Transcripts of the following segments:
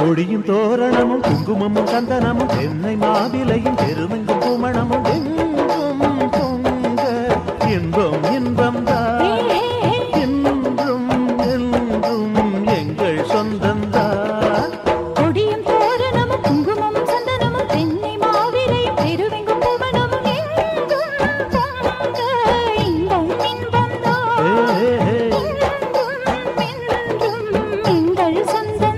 கொடியும் தோரணமும் குங்குமமும் சந்தனமும் தென்னை மாவிலையும் பெருமெங்கும் குமணமும் எங்கும் பொங்க இன்பம் இன்பம் தான் என்றும் என்றும் எங்கள் சொந்தந்தான். கொடியும் தோரணமும் குங்குமமும் சந்தனமும் தென்னை மாவிலையும் பெருமெங்கும் குமணமும் எங்கும் பொங்க இன்பம் இன்பம் தான் என்றும் எங்கள் சொந்தந்தான்.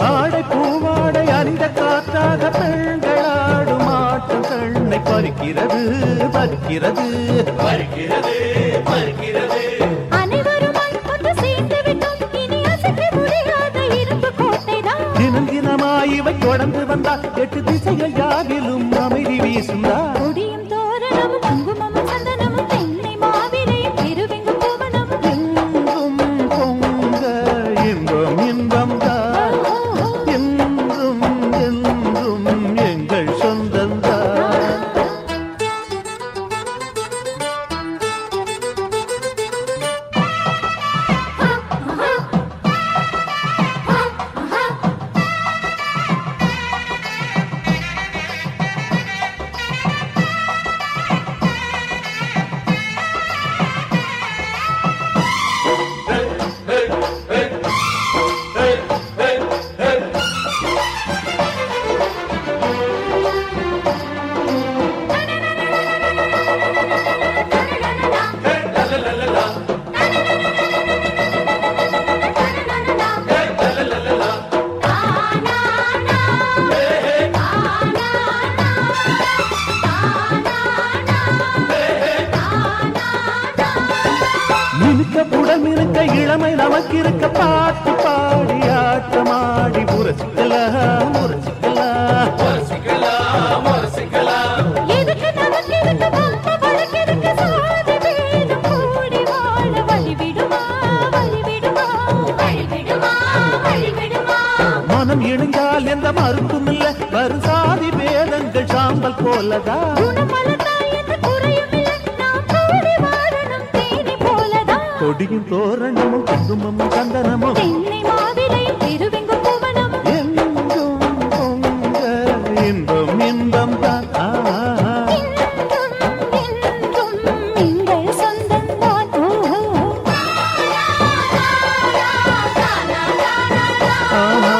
ஆடை பூவாடை அறிந்த காற்றாக பெண்களாடும் ஆட்டம் கண்ணை பறிக்கிறது பறிக்கிறது பறிக்கிறது பறிக்கிறது. அனைவருமாய் ஒன்று சேர்ந்து விட்டோம், இனி அசைக்க முடியாத இரும்பு கோட்டைதான். தினம் தினமாய் இவை தொடர்ந்து வந்தால் எட்டு திசைகள் யாவிலும் அமைதி வீசுந்தா. கொடியும் தோரணமும் குங்குமமும் சந்தனமும் தென்னை மாவிலையும் பெருவெங்கும் கோவணமும் எங்கும் பொங்க இன்பம் இன்பம் தான் என்றும் என்றும் எங்கள் சொந்தந்தான். மினுக்க புடமினுக்க இளமை நமக்கு இருக்க பாட்டு பாடி ஆட்டமாடி முரசிக்கலாம் முரசிக்கலாம் முரசிக்கலாம் முரசிக்கலாம். எதுக்கு நமக்கு இதுக்கு வம்பு வழக்கெதுக்கு சாதி பேதம் கூடி வாழ வழிவிடுமா வழிவிடுமா வழிவிடுமா வழிவிடுமா. மனம் இணைந்தால் எந்த மறுப்பும் இல்ல வரும் சாதி பேதங்கள் சாம்பல் போலதான். குணமலர்ந்தால் எந்த குறையும் இல்லை, நாம் கூடி வாழணும் தேனி போலதான். கொடியும் தோரணமும் குங்குமமும் சந்தனமும் தென்னை மாவிலையும் பெருவெங்கும் கோவணமும் எங்கும் பொங்க இன்பம் இன்பம் தான். என்றும் என்றும் எங்கள் சொந்தந்தான். ஓஹோ ஆஹா